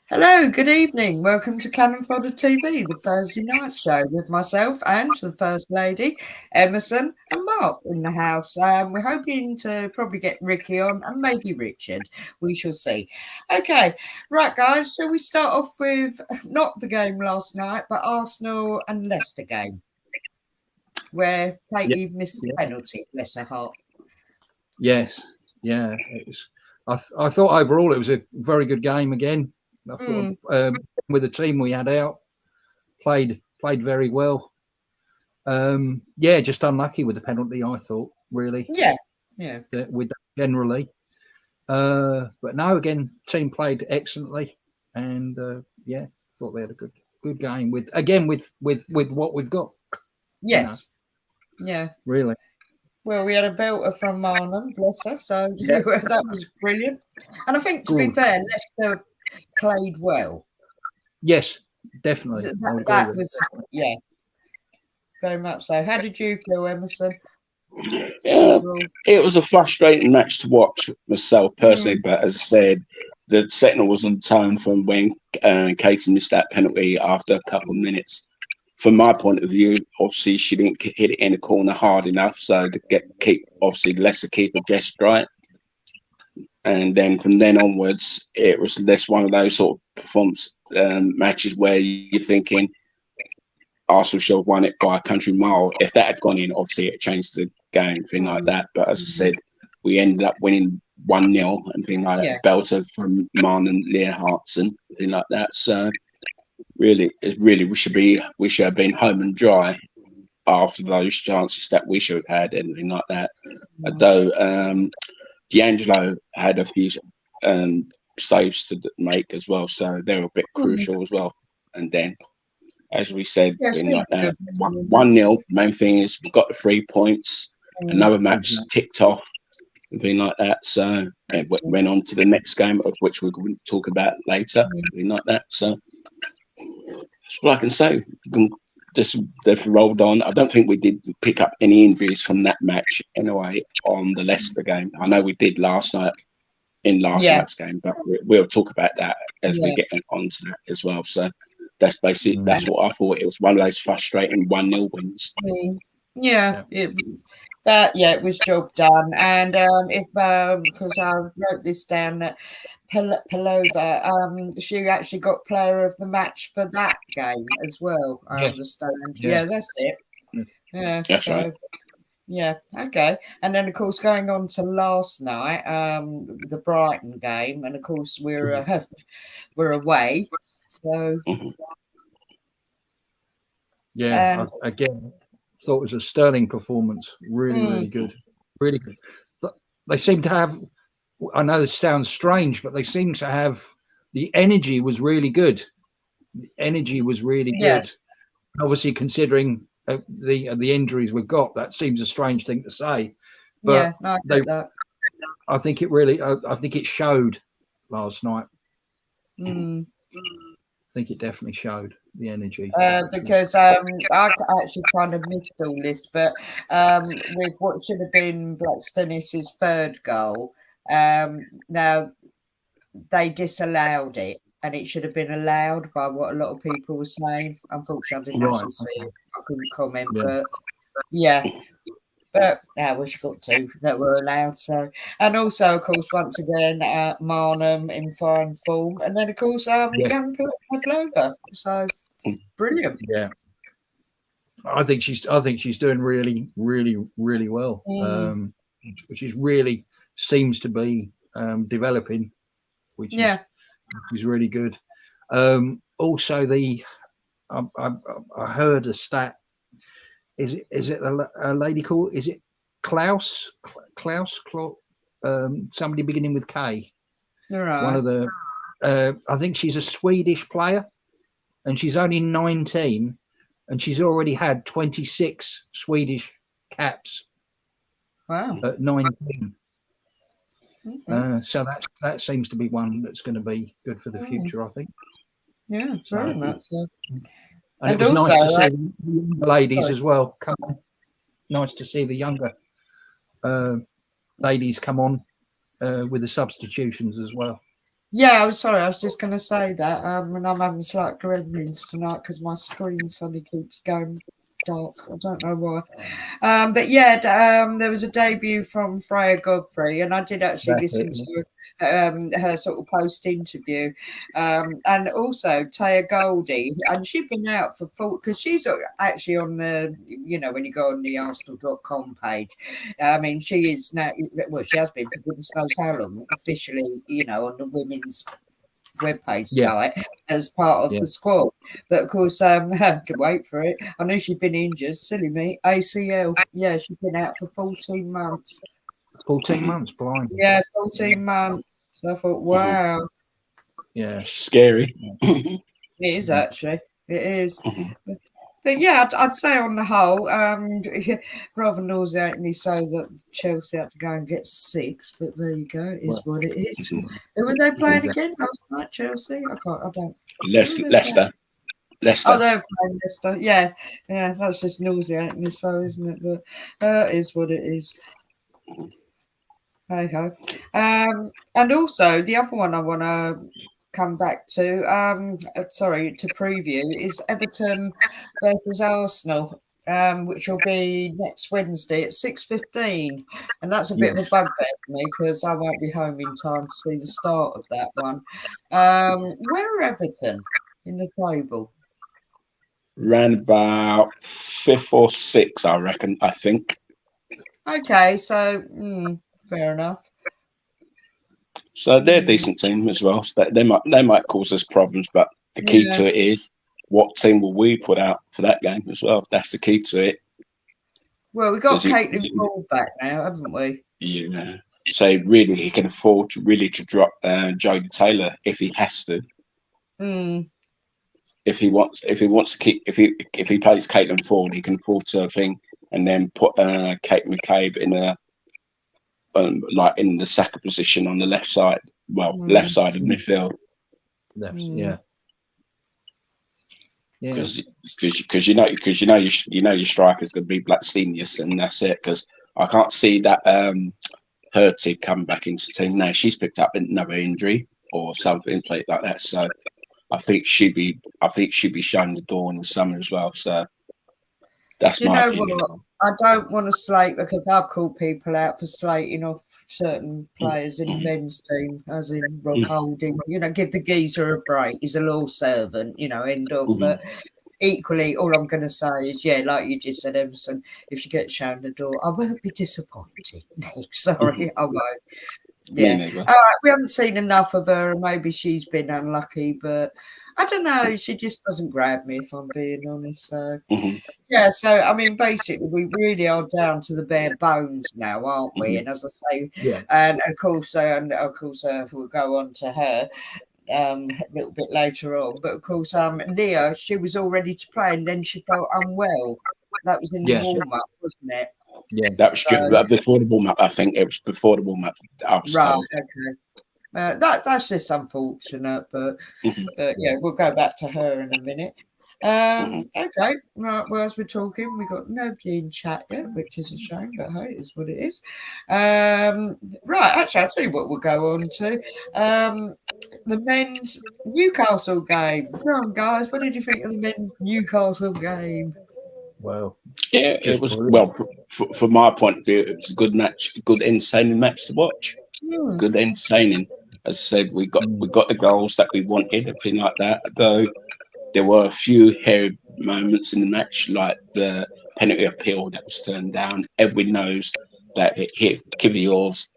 Hello, good evening. Welcome to Cannon Fodder TV, the Thursday night show with myself and the First Lady, Emerson and Mark in the house. We're hoping to probably get Ricky on and maybe Richard. We shall see. Okay, right, guys. Shall we start off with not the game last night, but Arsenal and Leicester game, where Katie missed the penalty, bless her heart. Yes, yeah. It was. I thought overall it was a very good game again. I thought with the team we had out, played very well. Just unlucky with the penalty. I thought really. Yeah. With that generally, but no, again, team played excellently, and thought they had a good game with what we've got. Yes. Yeah. Really. Well, we had a belter from Marnham, bless her, so that was brilliant. And I think, to be fair, Leicester played well. Yes, definitely. That was, very much so. How did you feel, Emerson? Yeah, it was a frustrating match to watch myself personally, but as I said, the signal was on tone from when Katie missed that penalty after a couple of minutes. From my point of view, obviously she didn't hit it in the corner hard enough, so to keep Leicester keeper just right. And then from then onwards, it was less one of those sort of performance matches where you're thinking Arsenal should have won it by a country mile. If that had gone in, obviously it changed the game, thing like that. But as I said, we ended up winning 1-0 and thing like that. Belter from Marn and Leah Hartson, thing like that. So really, we should have been home and dry after those chances that we should have had, anything like that. Although D'Angelo had a few saves to make as well, so they were a bit crucial as well. And then, as we said, like that, 1-0. Main thing is we got the 3 points. Another match ticked off, and thing like that. So it went on to the next game, of which we're going to talk about later, thing like that. So that's all I can say. Just they've rolled on. I don't think we did pick up any injuries from that match anyway on the Leicester game. I know we did last night in last night's game, but we'll talk about that as we get on to that as well. So that's basically that's what I thought. It was one of those frustrating 1-0 wins. It was job done. And because I wrote this down, that Pelova, she actually got player of the match for that game as well. I understand. Yeah, that's it. Yeah, that's right. Yeah, okay. And then, of course, going on to last night, the Brighton game, and of course we're away. So again, thought it was a sterling performance. Really good. Really good. They seem to have. I know this sounds strange, but they seem to have the energy was really good. The energy was really good. Yes. Obviously, considering the injuries we've got, that seems a strange thing to say. But I get that. I think it really. I think it showed last night. I think it definitely showed the energy. Because I actually kind of missed all this, but with what should have been Black Stennis's third goal. Now they disallowed it, and it should have been allowed by what a lot of people were saying. Unfortunately, I didn't actually see it. I couldn't comment, but we got two that were allowed. So, and also, of course, once again, Marnham in fine form, and then of course, young Pavlova. So brilliant. Yeah, I think she's doing really, really, really well. Which is really seems to be developing, which is really good. Also, I heard a stat. Is it a lady called? Is it Klaus? Somebody beginning with K. Right. One of the. I think she's a Swedish player, and she's only 19, and she's already had 26 Swedish caps. Wow. At 19. So that seems to be one that's going to be good for the future, I think. Yeah, very much so. And it was also, nice to see the younger ladies as well come on. Nice to see the younger ladies come on with the substitutions as well. Yeah, I'm sorry. I was just going to say that. And I'm having slight gremlins tonight because my screen suddenly keeps going dark. I don't know why. But yeah, there was a debut from Freya Godfrey, and I did actually listen to her sort of post interview, and also Taya Goldie, and she'd been out for full because she's actually on the, you know, when you go on the Arsenal.com page. I mean, she is now, well, she has been for goodness knows how long, officially, you know, on the women's webpage site as part of the squad. But of course, I had to wait for it. I knew she'd been injured, silly me. ACL. Yeah, she'd been out for 14 months. 14 months, blind. Yeah, 14 months. So I thought, wow. Yeah, scary. It is actually. It is. But yeah, I'd say on the whole, rather nauseatingly so that Chelsea had to go and get 6. But there you go, it is what it is. Who were they playing again last night? Chelsea? I don't. Leicester. Oh, they're playing Leicester. Yeah, that's just nauseatingly so, isn't it? But it is what it is. Hey ho. And also the other one I want to come back to, to preview, is Everton versus Arsenal, which will be next Wednesday at 6:15, and that's a bit of a bugbear for me because I won't be home in time to see the start of that one. Where are Everton in the table? Round about 5th or 6th, I reckon. I think. Okay, so fair enough. So they're a decent team as well. So they might cause us problems, but the key to it is what team will we put out for that game as well. That's the key to it. Well, we've got Caitlin Ball back now, haven't we? Yeah. So really, he can afford to drop Jodie Taylor if he has to. If he wants to keep, if he plays Caitlin forward, he can afford to and then put Kate McCabe in a like in the Saka position on the left side. Well, left side of midfield. Because you know your striker's going to be Blackstenius, and that's it. Because I can't see that Hurtig come back into the team now. She's picked up another injury or something like that. So I think she'd be showing the door in the summer as well. So that's my opinion. What? I don't want to slate, because I've called people out for slating off certain players in the men's team, as in Rob Holding. You know, give the geezer a break. He's a law servant, you know, end up. But equally, all I'm going to say is, like you just said, Emerson, if she gets shown the door, I won't be disappointed, Nick. Sorry, I won't. Yeah. All right, we haven't seen enough of her. Maybe she's been unlucky, but I don't know. She just doesn't grab me, if I'm being honest. So, so I mean, basically, we really are down to the bare bones now, aren't we? And as I say, and of course, we'll go on to her a little bit later on. But of course, Leah, she was all ready to play, and then she felt unwell. That was in the warm-up, wasn't it? Yeah, that was before the warm up. I think it was before the warm up. Right. Okay. That's just unfortunate, but we'll go back to her in a minute. Okay. Right. Well, as we're talking, we got nobody in chat yet, which is a shame, but hey, it is what it is. Right. Actually, I'll tell you what we'll go on to. The men's Newcastle game. Come on, guys. What did you think of the men's Newcastle game? Well, yeah, it was from my point of view, it was a good match, good entertaining match to watch. Good entertaining. As I said, we got the goals that we wanted, everything like that. Though there were a few hairy moments in the match, like the penalty appeal that was turned down. Everyone knows that it hit Kivior's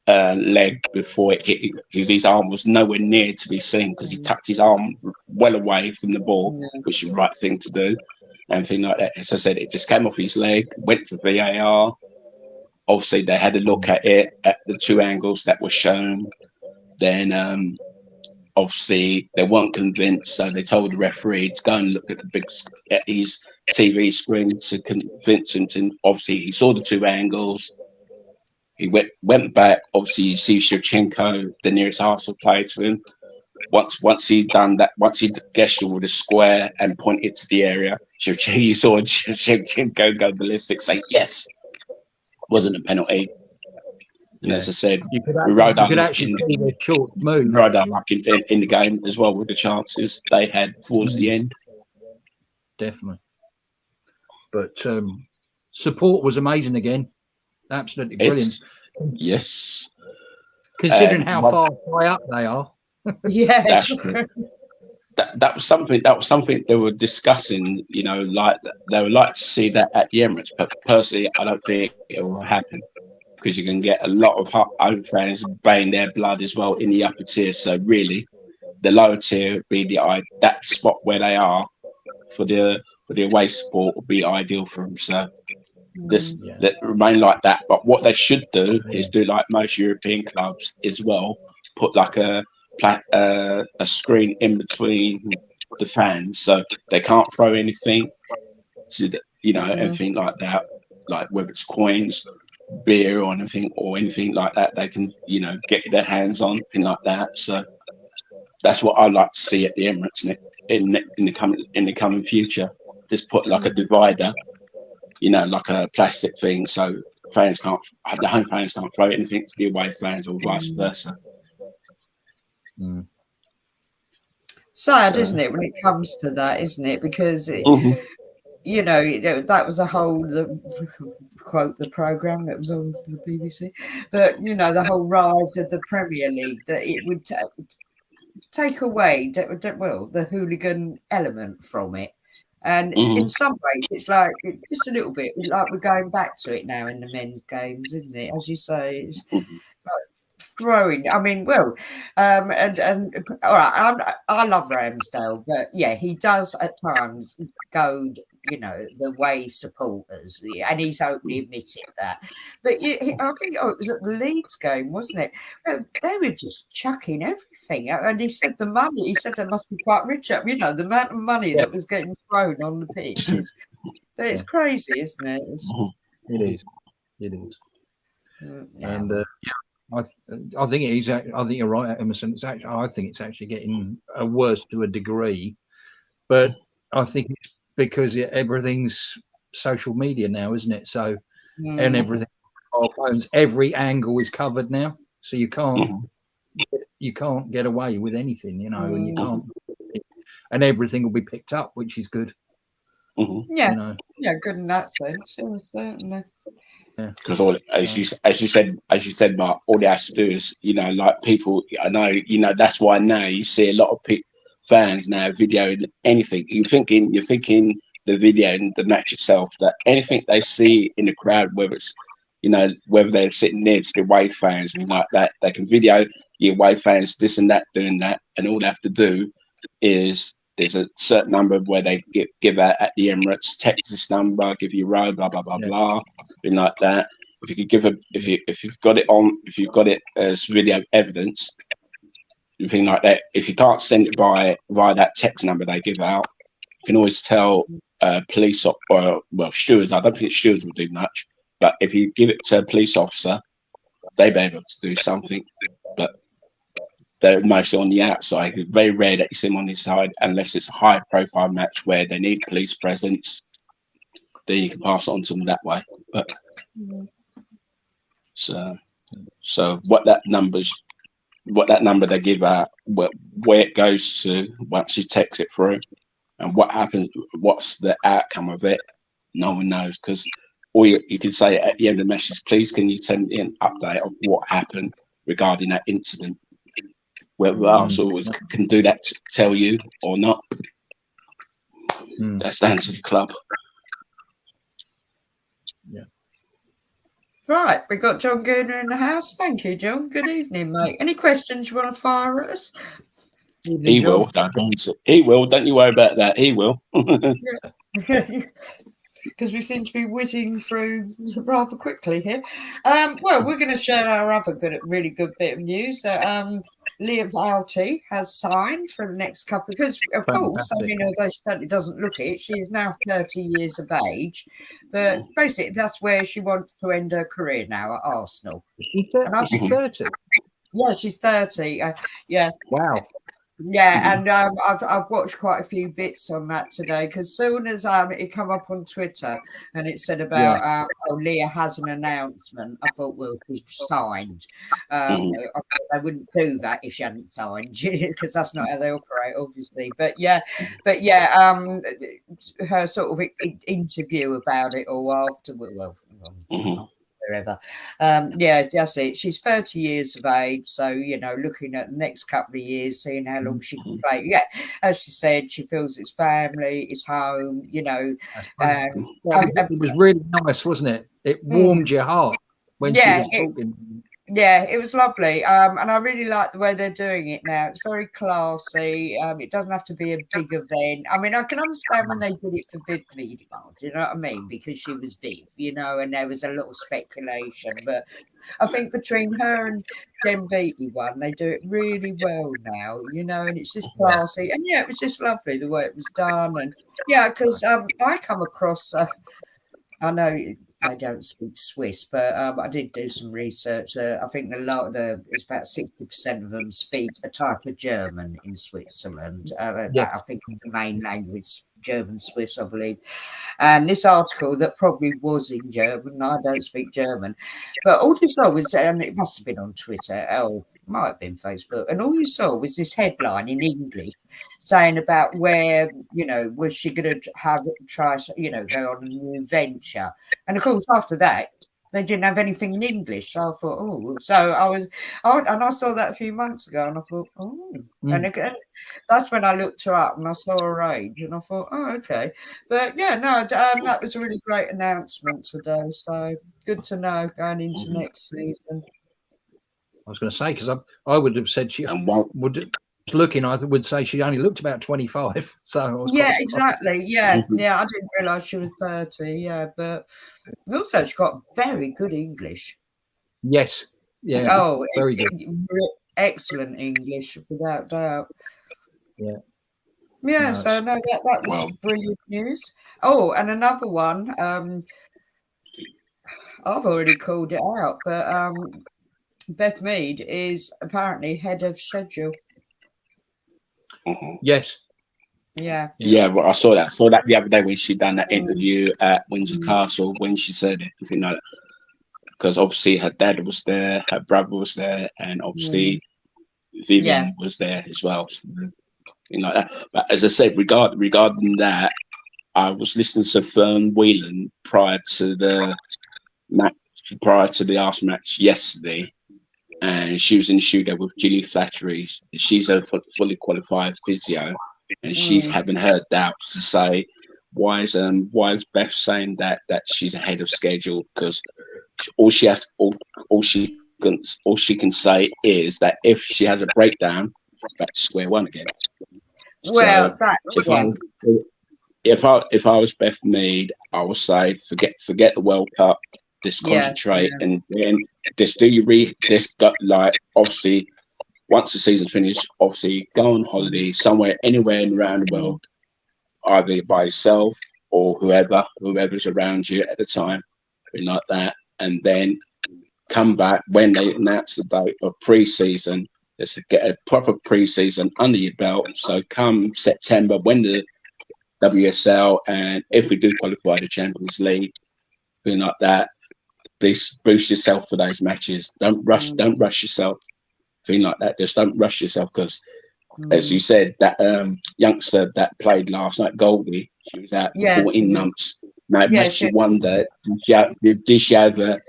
leg before it hit, because his arm was nowhere near to be seen, because he tucked his arm well away from the ball, which is the right thing to do. Anything like that. As I said, it just came off his leg, went for VAR. Obviously, they had a look at it at the 2 angles that were shown. Then, obviously, they weren't convinced, so they told the referee to go and look at his TV screen to convince him to. Obviously, he saw the 2 angles. He went back. Obviously, you see Shevchenko, the nearest Arsenal player, to him. Once he'd done that, once he'd gestured with a square and pointed to the area, you saw Shevchenko go ballistic, say yes, wasn't a penalty. And as I said, you could Rhode Island actually see their short move. Rhode Island in the game as well with the chances they had towards the end. Definitely. But support was amazing again. Absolutely brilliant. Yes. Considering how far high up they are. Yes. That was something they were discussing, you know, like they would like to see that at the Emirates, but personally I don't think it will happen because you can get a lot of home fans baying their blood as well in the upper tier. So really the lower tier would be that spot where they are for the away support would be ideal for them. So that remain like that. But what they should do is do like most European clubs as well, put like a screen in between the fans so they can't throw anything, so that, you know, anything like that, like whether it's coins, beer or anything like that, they can, you know, get their hands on, thing like that. So that's what I'd like to see at the Emirates in the coming future. Just put like a divider, you know, like a plastic thing, so the home fans can't throw anything to the away fans or vice versa. Sad, isn't it, when it comes to that, isn't it? Because you know, that was a whole quote the program that was on the BBC, but you know, the whole rise of the Premier League, that it would take away the hooligan element from it. And in some ways, it's like just a little bit like we're going back to it now in the men's games, isn't it? As you say, it's like throwing. I mean, well, and all right, I love Ramsdale, but yeah, he does at times goad, you know, the way supporters, and he's openly admitted that. But I think it was at the Leeds game, wasn't it? They were just chucking everything, and he said the money. He said they must be quite rich up, you know, the amount of money that was getting thrown on the pitch. But it's crazy, isn't it? It is. And I think it is. I think you're right, Emerson. I think it's actually getting worse to a degree, but I think it's because everything's social media now, isn't it? So, and everything, our phones, every angle is covered now, so you can't get away with anything, you know, and you can't, and everything will be picked up, which is good. Yeah, you know? Yeah, good in that sense. Yeah, certainly. Because as you said, Mark, all they have to do is, you know, like people, I know, you know, that's why now you see a lot of fans now videoing anything. You're thinking the video and the match itself, that anything they see in the crowd, whether it's, you know, whether they're sitting near to the away fans, and like that, they can video the away fans this and that, doing that, and all they have to do is there's a certain number where they give out at the Emirates, text this number, give you row, blah blah blah blah, and like that. If you could give if you've got it as video evidence, thing like that. If you can't send it via that text number they give out, you can always tell police or stewards. I don't think stewards will do much, but if you give it to a police officer, they'll be able to do something. But they're mostly on the outside. It's very rare that you see them on the side unless it's a high-profile match where they need police presence. Then you can pass it on to them that way. But so what that number they give out, where it goes to once you text it through, and what happens, what's the outcome of it, no one knows. Because all you can say at the end of the message, please can you send me an update of what happened regarding that incident. Whether Arsenal can do that to tell you or not, that's down to the club. Yeah. Right, we got John Gooner in the house. Thank you, John. Good evening, mate. Any questions you want to fire at us? He will. He will. Don't you worry about that. He will. Because we seem to be whizzing through rather quickly here. Well, we're going to share our other really good bit of news. Leah Valti has signed for the next couple, because of course, I mean, although she certainly doesn't look it, she is now 30 years of age, but basically that's where she wants to end her career now, at Arsenal. She's 30. Yeah, she's 30. Yeah. Wow. Yeah, and I've watched quite a few bits on that today, because soon as it come up on Twitter and it said about oh, Leah has an announcement, I thought, well, she's signed. I thought they wouldn't do that if she hadn't signed, because that's not how they operate, obviously. But yeah, her sort of interview about it all after, well, wherever. Yeah, that's it. She's 30 years of age, so you know, looking at the next couple of years, seeing how long she can play. Yeah, as she said, she feels it's family, it's home. You know, it was really nice, wasn't it? It warmed your heart when she was talking. Yeah, it was lovely. And I really like the way they're doing it now. It's very classy. It doesn't have to be a big event. I mean, I can understand when they did it for Viv Meadwell, do you know what I mean? Because she was Viv, you know, and there was a little speculation. But I think between her and Jen Beatty one, they do it really well now, you know, and it's just classy. And yeah, it was just lovely the way it was done. And yeah, because I come across, I know I don't speak Swiss, but I did do some research. I think it's about 60% of them speak a type of German in Switzerland. That I think is the main language, German Swiss, I believe. And this article that probably was in German, I don't speak German, but all you saw was, and it must have been on Twitter, might have been Facebook, and all you saw was this headline in English saying about where, you know, was she going to try, you know, go on a new venture. And of course, after that, they didn't have anything in English. So I thought, oh, so and I saw that a few months ago, and I thought, oh, and again, that's when I looked her up and I saw her age, and I thought, oh, okay. But yeah, no, that was a really great announcement today. So good to know going into next season. I was going to say, because I would have said she looking, I would say she only looked about 25. So yeah, exactly. Yeah, yeah. I didn't realise she was 30. Yeah, but also she got very good English. Yes. Yeah. Oh, very good. Excellent English, without doubt. Yeah. Yeah. No, so no, that was brilliant news. Oh, and another one. I've already called it out, but Beth Mead is apparently head of schedule. Yes. Yeah. Well, I saw that the other day when she done that interview at Windsor Castle, when she said it, you know, because obviously her dad was there, her brother was there, and obviously Vivian was there as well. So, you know that. But as I said, regarding that, I was listening to Fern Whelan prior to the Arsenal match yesterday, and she was in the studio with Julie Flattery. She's a fully qualified physio, and she's having her doubts to say, why is Beth saying that she's ahead of schedule? Because all she can say is that if she has a breakdown, it's back to square one again. Well, so if I was Beth Mead, I would say forget the World Cup. Just concentrate and then just do your obviously once the season finished, obviously go on holiday somewhere, anywhere around the world, either by yourself or whoever's around you at the time, like that, and then come back when they announce the date of pre-season. Let's get a proper pre-season under your belt. So come September, when the WSL, and if we do qualify the Champions League, like that, please boost yourself for those matches. Don't rush yourself. Thing like that. Just don't rush yourself, because as you said, that youngster that played last night, Goldie, she was out for 14 months. Now it makes you wonder, did she have a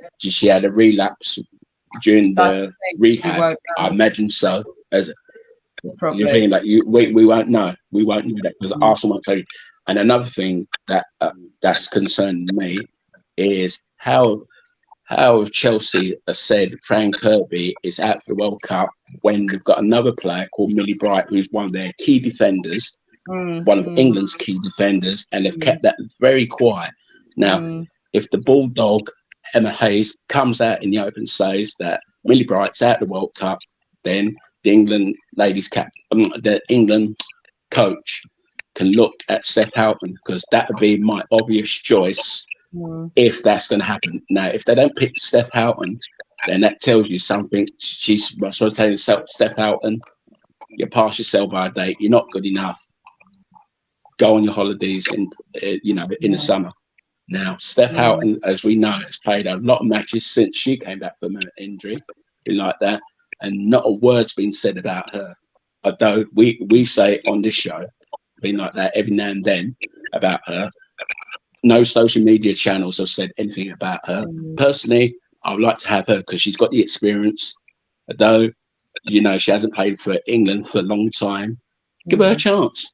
relapse during the rehab? I imagine so. Probably. You think like we won't know. We won't know that, because Arsenal won't tell you. And another thing that's concerned me is how Chelsea has said Frank Kirby is out for the World Cup when they've got another player called Millie Bright, who's one of their key defenders, one of England's key defenders, and they've kept that very quiet. Now, if the Bulldog, Emma Hayes, comes out in the open and says that Millie Bright's out of the World Cup, then the England the England coach can look at Steph Houghton, because that would be my obvious choice. If that's going to happen. Now, if they don't pick Steph Houghton, then that tells you something. She's telling Steph Houghton, You're past your sell-by date. You're not good enough. Go on your holidays in the summer. Now, Steph Houghton, as we know, has played a lot of matches since she came back from an injury, like that, and not a word's been said about her. Although we say on this show, been like that every now and then about her. No social media channels have said anything about her. Personally, I would like to have her because she's got the experience. Although, she hasn't played for England for a long time. Give her a chance.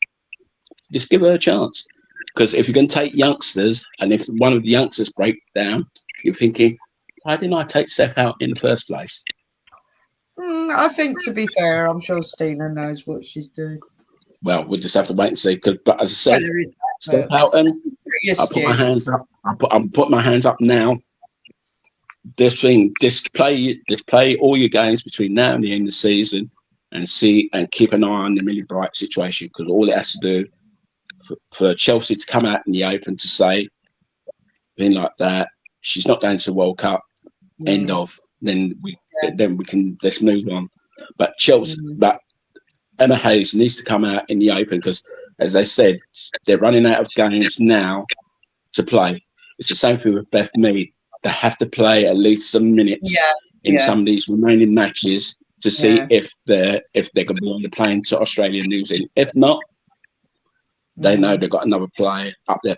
Just give her a chance. Because if you're going to take youngsters, and if one of the youngsters break down, you're thinking, why didn't I take Steph out in the first place? I think, to be fair, I'm sure Stina knows what she's doing. Well, we'll just have to wait and see. But as I said, Steph Houghton, I put my hands up. I'm putting my hands up now. Play all your games between now and the end of the season, and keep an eye on the Millie Bright situation, because all it has to do for Chelsea to come out in the open to say, being like that, she's not going to the World Cup. End of. Then we can let's move on. But but Emma Hayes needs to come out in the open, because, as I said, they're running out of games now to play. It's the same thing with Beth Mead. They have to play at least some minutes in some of these remaining matches to see if they're going to be on the plane to Australia and New Zealand. If not, they know they've got another player up their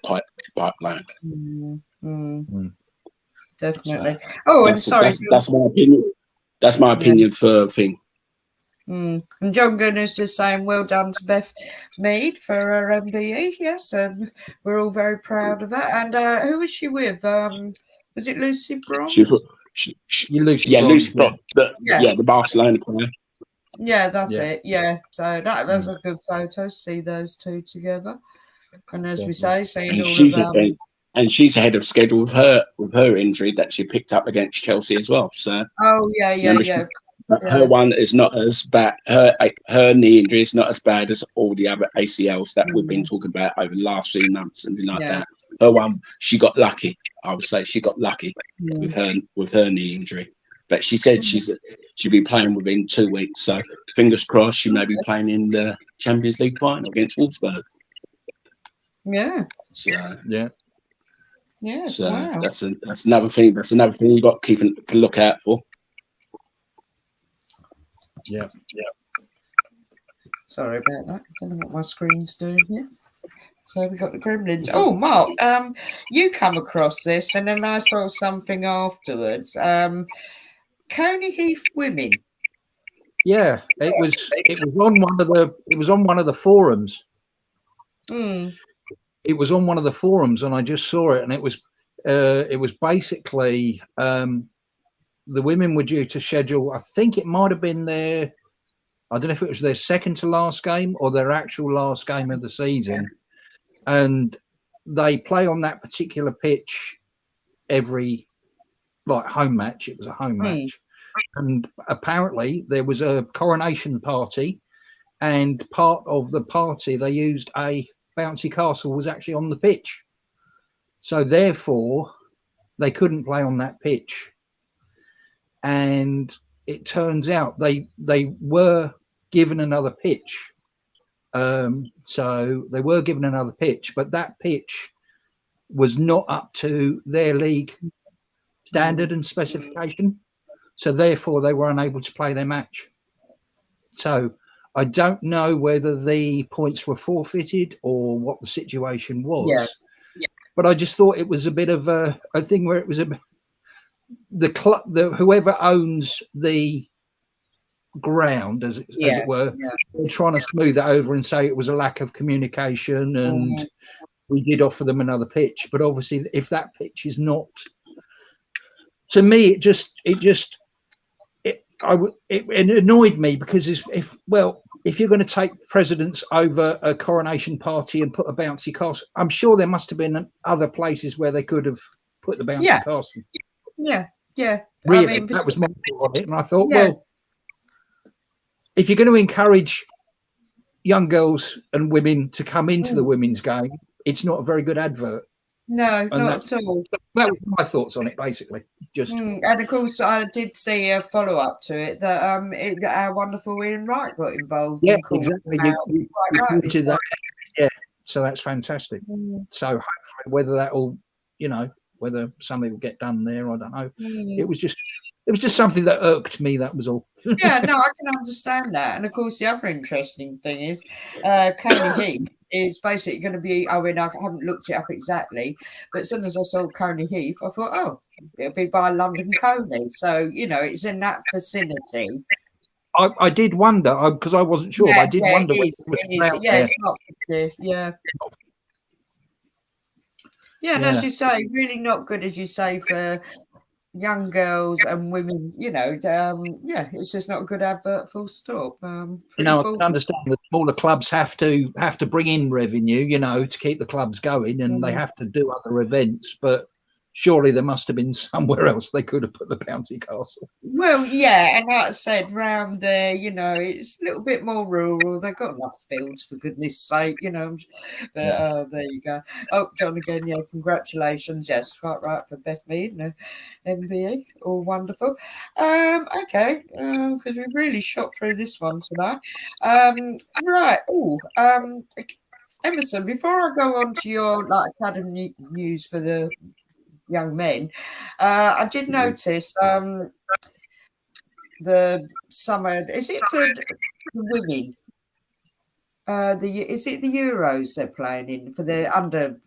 pipeline. Definitely. That's my opinion. That's my opinion for thing. And John Gunner's just saying, well done to Beth Mead for her MBE. Yes, and we're all very proud of her. And who was she with? Was it Lucy Bronze? Lucy Bronze. The Barcelona player. Yeah, that's it. Yeah, so that was a good photo. See those two together, and as we say, seeing all of them. And she's ahead of schedule with her injury that she picked up against Chelsea as well. So her one is not as bad. Her knee injury is not as bad as all the other ACLs that we've been talking about over the last few months and like that. Her one, she got lucky. I would say she got lucky with her knee injury. But she said she'll be playing within 2 weeks. So fingers crossed, she may be playing in the Champions League final against Wolfsburg. Yeah. So yeah. So wow. that's another thing. That's another thing you got to look out for. Yeah. Sorry about that. I don't know what my screen's doing here. So we got the Gremlins. Oh, Mark, you come across this, and then I saw something afterwards. Coney Heath women. Yeah, it was on one of the forums. It was on one of the forums, and I just saw it, and it was basically the women were due to schedule. I think it might have been I don't know if it was their second to last game or their actual last game of the season, and they play on that particular pitch every home match. It was a home match, and apparently there was a coronation party, and part of the party they used a bouncy castle was actually on the pitch, so therefore they couldn't play on that pitch. And it turns out they were given another pitch, so they were given another pitch, but that pitch was not up to their league standard and specification, so therefore they were unable to play their match. So I don't know whether the points were forfeited or what the situation was, but I just thought it was a bit of a thing where it was the club, whoever owns the ground, as it were, they're trying to smooth it over and say it was a lack of communication, and we did offer them another pitch. But obviously, if that pitch is not, to me, it annoyed me, because if you're going to take precedence over a coronation party and put a bouncy castle, I'm sure there must have been other places where they could have put the bouncy castle. Yeah. Really, that was my thought on it, and I thought, well, if you're going to encourage young girls and women to come into the women's game, it's not a very good advert. No, not at all. That was my thoughts on it, basically. Just and of course, I did see a follow up to it that our wonderful Ian Wright got involved. Yeah, and called exactly. You pointed that. Yeah, so that's fantastic. So hopefully, whether that will, whether something will get done there, I don't know. It was just something that irked me. That was all. Yeah, no, I can understand that. And of course, the other interesting thing is, Coney Heath is basically going to be. I mean, I haven't looked it up exactly, but as soon as I saw Coney Heath, I thought, oh, it'll be by London Coney. So it's in that vicinity. I did wonder because I wasn't sure. But I did wonder whether it was out there. It's not yeah. Yeah, and as you say, really not good, as you say, for young girls and women. It's just not a good advert. Full stop. I can understand that smaller clubs have to bring in revenue, to keep the clubs going, and they have to do other events. But surely there must have been somewhere else they could have put the bouncy castle. Well, yeah, and like I said, round there, it's a little bit more rural. They've got enough fields, for goodness sake, But there you go. Oh, John again, yeah, congratulations. Yes, quite right for Beth Mead and MBE. All wonderful. Okay, because we've really shot through this one tonight. Right. Emerson, before I go on to your academy news for the young men, I did notice the summer. Is it for the women? Is it the Euros they're playing in for the under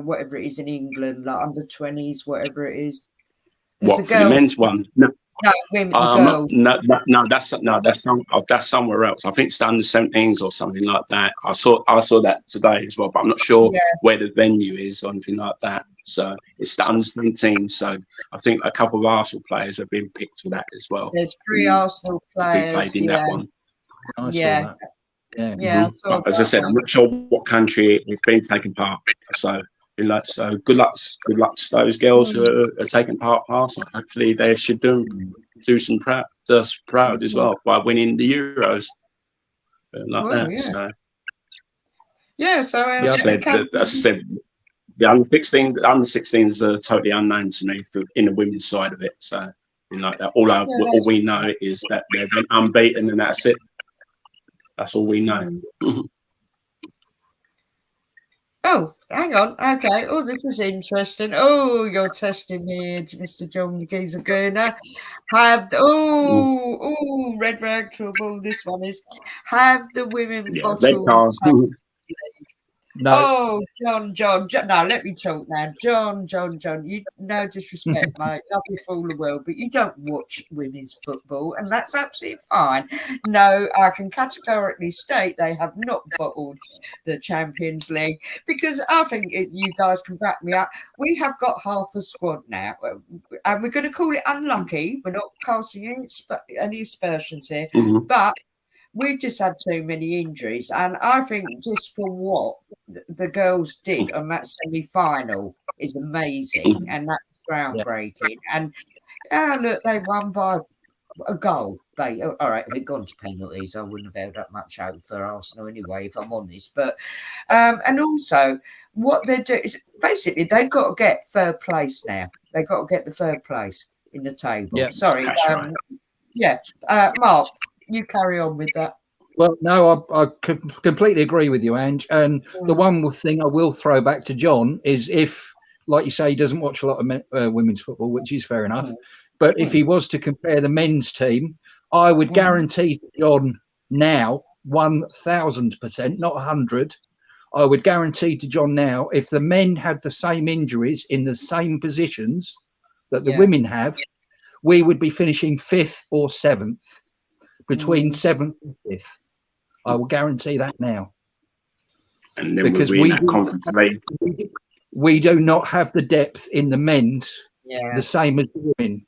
whatever it is in England, like under 20s, whatever it is? What for the men's one? No, women, girls. No, that's somewhere else. I think it's the under 17s or something like that. I saw that today as well, but I'm not sure where the venue is or anything like that. So it's the under 17s. So I think a couple of Arsenal players have been picked for that as well. There's 3 Arsenal players. Played in that one. I saw that. Yeah. But as I said, I'm not sure what country it's been taking part. So good luck to those girls who are taking part. Arsenal. Hopefully they should do some proud as well by winning the Euros that. Yeah. So. Yeah, so as I said, the under 16s are totally unknown to me in the women's side of it. So that. All we know is that they've been unbeaten, and that's it. That's all we know. Oh, hang on. Okay. Oh, this is interesting. Oh, you're testing me, Mr. John Geezer-Gooner. Red rag trouble. This one is have the women bottle. No. Oh, John. No, let me talk now. John. You no disrespect, mate. Love you for all the world, but you don't watch women's football, and that's absolutely fine. No, I can categorically state they have not bottled the Champions League because I think you guys can back me up. We have got half a squad now, and we're going to call it unlucky. We're not casting any aspersions here, but we've just had too many injuries, and I think just for what the girls did on that semi-final is amazing, and that's groundbreaking. And look, they won by a goal. All right, if it gone to penalties, I wouldn't have held up much hope for Arsenal anyway, if I'm honest. But and also what they're doing is basically they've got to get third place now. They've got to get the third place in the table. Yeah, sorry, Mark. You carry on with that. Well, no, I completely agree with you, Ange. And the one thing I will throw back to John is if, like you say, he doesn't watch a lot of women's football, which is fair enough. But if he was to compare the men's team, I would guarantee to John now 1,000%, not 100. I would guarantee to John now, if the men had the same injuries in the same positions that the women have, we would be finishing 5th or 7th. Between 7th and 5th, I will guarantee that now. And then because we that conference league, we do not have the depth in the men's the same as the women.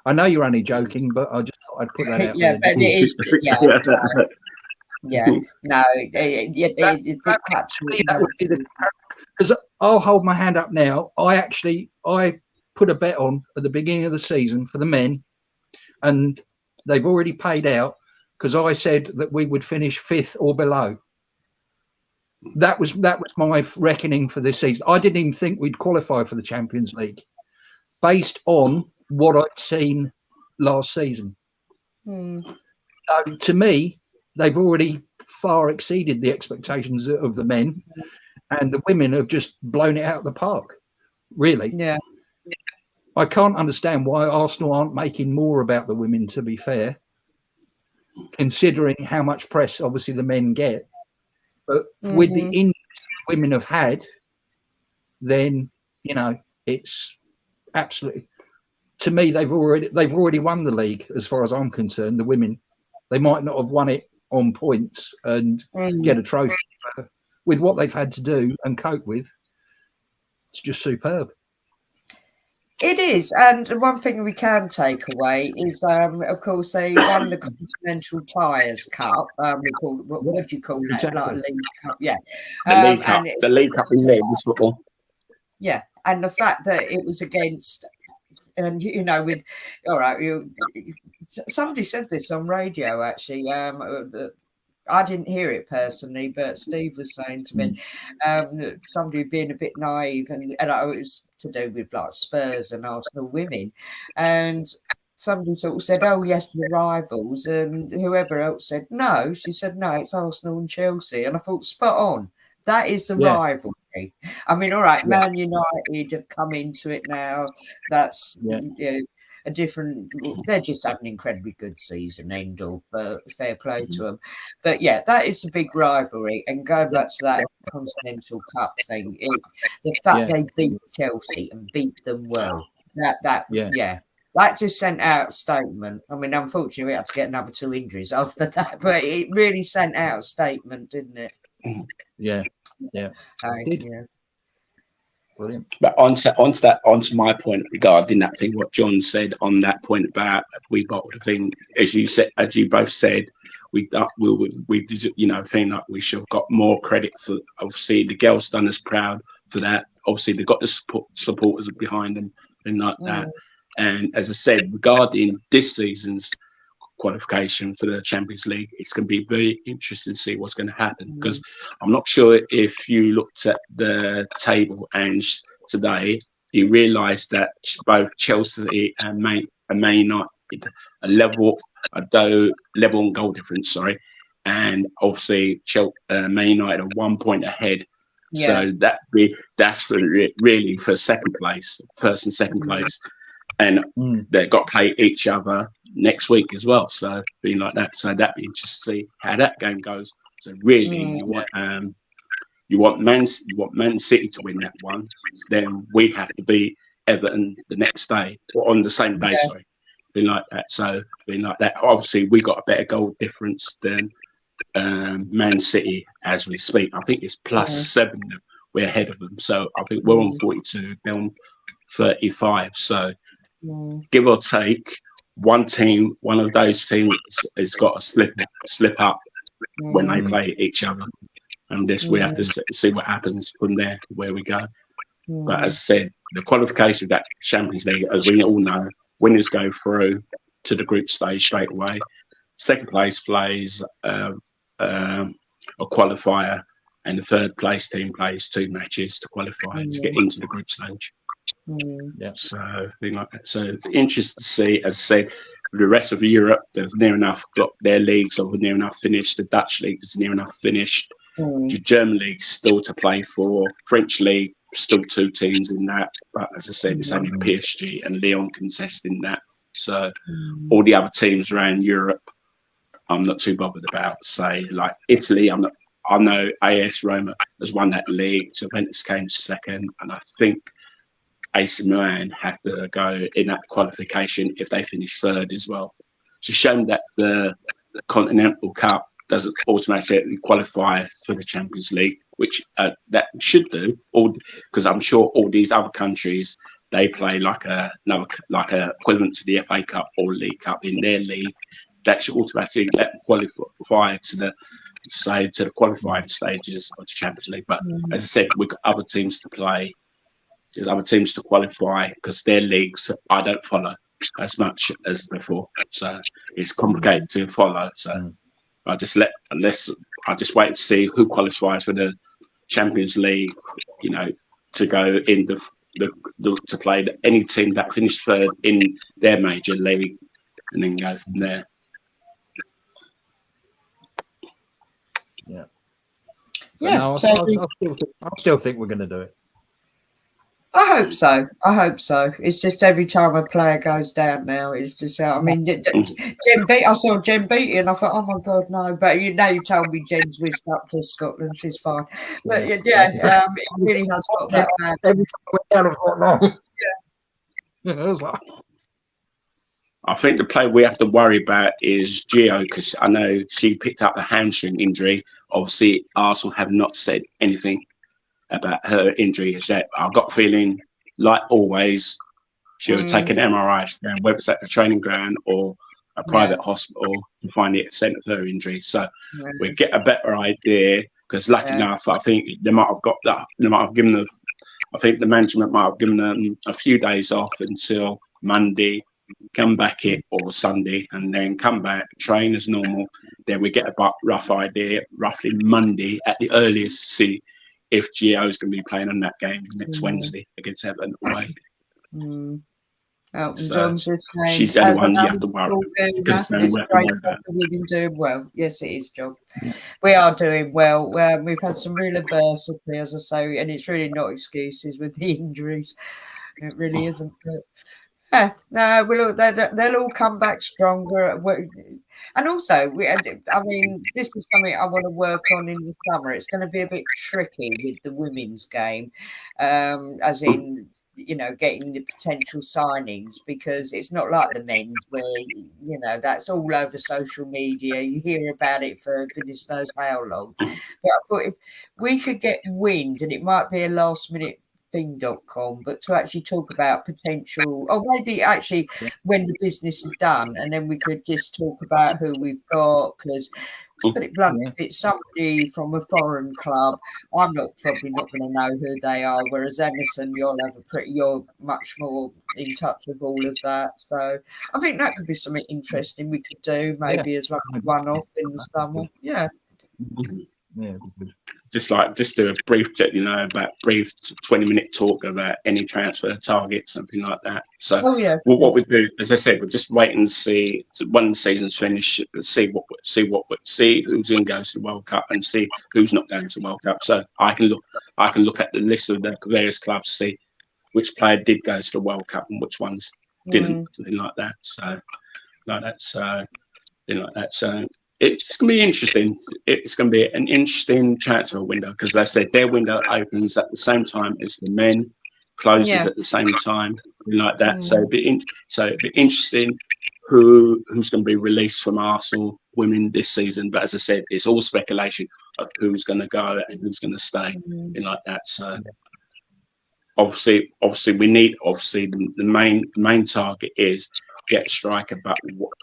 I know you're only joking, but I just thought I'd put that out there. But it is. Because I'll hold my hand up now. I put a bet on at the beginning of the season for the men, and they've already paid out because I said that we would finish 5th or below. that was my reckoning for this season. I didn't even think we'd qualify for the Champions League based on what I'd seen last season. So to me, they've already far exceeded the expectations of the men, and the women have just blown it out of the park. Really. Yeah. I can't understand why Arsenal aren't making more about the women, to be fair, considering how much press obviously the men get. But with the injuries women have had, then it's absolutely, to me, they've already won the league as far as I'm concerned. The women, they might not have won it on points and get a trophy, but with what they've had to do and cope with, it's just superb. It is, and one thing we can take away is, of course, they won the Continental Tyres Cup. We call what do you call that? Exactly. Like a League Cup, yeah. The League Cup in men's football. Yeah, and the fact that it was against, and with, all right, somebody said this on radio actually. I didn't hear it personally, but Steve was saying to me, somebody being a bit naive, and it was to do with like Spurs and Arsenal women, and somebody sort of said, "Oh yes, the rivals," and whoever else said no. She said, "No, it's Arsenal and Chelsea," and I thought, spot on. That is the rivalry. I mean, all right, Man United have come into it now. That's a different. They're just having an incredibly good season, Endel, but fair play to them. But yeah, that is a big rivalry. And going back to that Continental Cup thing, the fact they beat Chelsea and beat them well, that just sent out a statement. I mean, unfortunately, we had to get another 2 injuries after that, but it really sent out a statement, didn't it? Yeah. Brilliant. But onto my point regarding that thing, what John said on that point about we got the thing, as you both said, we think like we should have got more credit for. Obviously, the girls done us proud for that. Obviously, they got the supporters behind them and like that. And as I said, regarding this season's qualification for the Champions League, it's going to be very interesting to see what's going to happen, because I'm not sure if you looked at the table and today you realised that both Chelsea and Man United are level on goal difference, and obviously Man United are 1 point ahead. So that's really for first and second place, and they've got to play each other next week as well. So being like that, so that'd be interesting to see how that game goes. So really, you want Man City to win that one. Then we have to beat Everton the next day, or on the same day. Being like that. So being like that, obviously we got a better goal difference than Man City as we speak. I think it's +7 that we're ahead of them. So I think we're on 42, they're on 35. So give or take, one of those teams has got to slip up when they play each other, and this we have to see what happens from there, where we go. But as I said, the qualification of that Champions League, as we all know, winners go through to the group stage straight away. Second place plays a qualifier, and the third place team plays 2 matches to qualify to get into the group stage. So it's interesting to see. As I said, the rest of Europe, there's near enough got their leagues are near enough finished. The Dutch league is near enough finished. The German league still to play for. French league still 2 teams in that. But as I said, it's only PSG and Lyon contesting that. So all the other teams around Europe, I'm not too bothered about. Say like Italy, I know AS Roma has won that league. Juventus came second, and I think AC Milan have to go in that qualification if they finish third as well. It's a shame that the Continental Cup doesn't automatically qualify for the Champions League, which that should do, because I'm sure all these other countries, they play like a equivalent to the FA Cup or League Cup in their league. That should automatically qualify to the qualifying stages of the Champions League. But as I said, we've got other teams to play. There's other teams to qualify because their leagues I don't follow as much as before, so it's complicated to follow. So I just wait to see who qualifies for the Champions League, you know, to go in to play any team that finished third in their major league, and then go from there. Yeah. Yeah. No, I still think we're going to do it. I hope so. I hope so. It's just every time a player goes down now, it's just, I mean, I saw Jen Beattie and I thought, oh my God, no. But you told me Jen's whisked up to Scotland. She's fine. But it really has got that bad. Every time we're down, I thought, no. Yeah. It was like... I think the player we have to worry about is Gio, because I know she picked up a hamstring injury. Obviously, Arsenal have not said anything about her injury as yet. I've got a feeling, like always, she'll take an MRI scan, whether it's at the training ground or a private hospital, to find the extent of her injury. So we get a better idea, because lucky enough, I think they might have got that. They might have given them, I think the management might have given them a few days off until Monday, come back it or Sunday, and then come back, train as normal. Then we get a rough idea, roughly Monday at the earliest, to see if Gio is going to be playing on that game next Wednesday against Everton away. Elton John's saying, she's the only one you have to worry about. We've been doing well. Yes, it is, John. We are doing well. We've had some real adversity, as I say, and it's really not excuses with the injuries. It really isn't. But no, they'll all come back stronger. And also, I mean, this is something I want to work on in the summer. It's going to be a bit tricky with the women's game, as in, you know, getting the potential signings, because it's not like the men's where, you know, that's all over social media. You hear about it for goodness knows how long. But I thought if we could get wind, and it might be a last minute thing.com, but to actually talk about potential, or maybe actually when the business is done, and then we could just talk about who we've got, because to put it bluntly, if it's somebody from a foreign club, I'm probably not going to know who they are, whereas Emerson, you're much more in touch with all of that. So I think that could be something interesting we could do, maybe as like a one-off in the summer. Yeah. Just do a brief, you know, about brief 20-minute talk about any transfer target, something like that. So what we do, as I said, we'll just wait and see when the season's finished, see who's going to go to the World Cup, and see who's not going to the World Cup. So I can look at the list of the various clubs, see which player did go to the World Cup and which ones didn't, something like that. So it's going to be interesting. It's going to be an interesting transfer window, because I said their window opens at the same time as the men, closes at the same time, like that. So it'd be interesting who's going to be released from Arsenal women this season. But as I said, it's all speculation of who's going to go and who's going to stay, like that. So obviously we need the main target is get a striker, but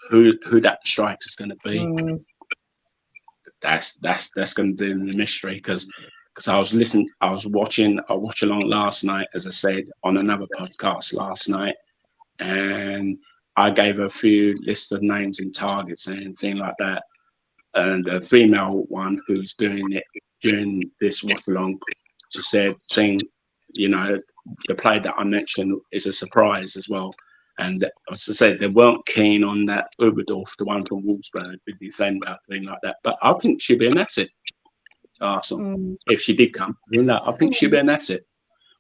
who that striker is going to be. That's going to do the mystery, because I was watching along last night, as I said, on another podcast last night, and I gave a few lists of names and targets and anything like that, and the female one who's doing it during this watch along, she said, you know, the player that I mentioned is a surprise as well. And as I said, they weren't keen on that Oberdorf, the one from Wolfsburg, the defender, thing like that. But I think she'd be an asset to Arsenal if she did come. You know, I think she'd be an asset,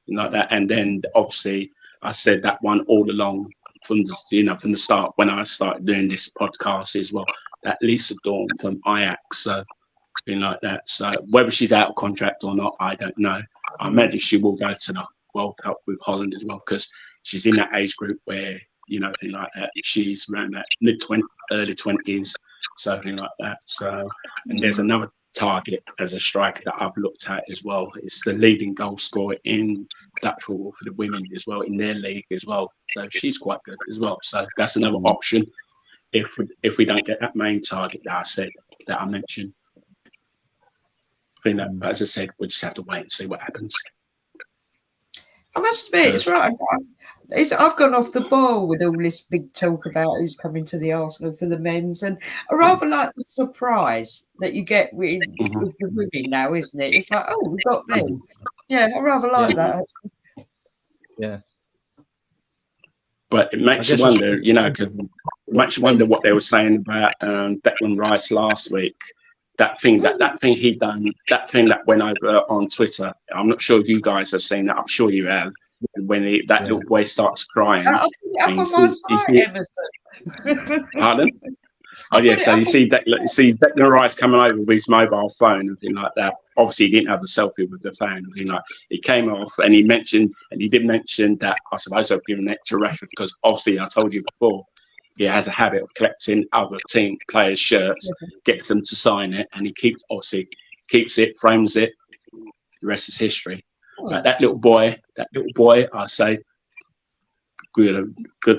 like that. And then obviously, I said that one all along from the start when I started doing this podcast as well. That Lisa Dawn from Ajax, so thing like that. So whether she's out of contract or not, I don't know. I imagine she will go to the World Cup with Holland as well, because she's in that age group where, you know, thing like that. She's around that early 20s, something like that. So, and there's another target as a striker that I've looked at as well. It's the leading goal scorer in Dutch football for the women as well, in their league as well. So she's quite good as well. So that's another option if we don't get that main target that I mentioned. I think that, as I said, we just have to wait and see what happens. I must admit, it's right. I've gone off the ball with all this big talk about who's coming to the Arsenal for the men's, and I rather like the surprise that you get with the women now, isn't it? It's like, oh, we've got them. Yeah, I rather like that. Actually. Yeah. But it makes you wonder, you know, it makes you wonder what they were saying about Declan Rice last week. That thing he done, that thing that went over on Twitter. I'm not sure if you guys have seen that. I'm sure you have. When that little boy starts crying, pardon? Oh yeah, so you see Declan Rice coming over with his mobile phone and things like that. Obviously, he didn't have a selfie with the fan and things like. He came off and he did mention that I suppose I've given it to Rashford because obviously I told you before he has a habit of collecting other team players' shirts, gets them to sign it, and he keeps it, frames it. The rest is history. But that little boy, I say, good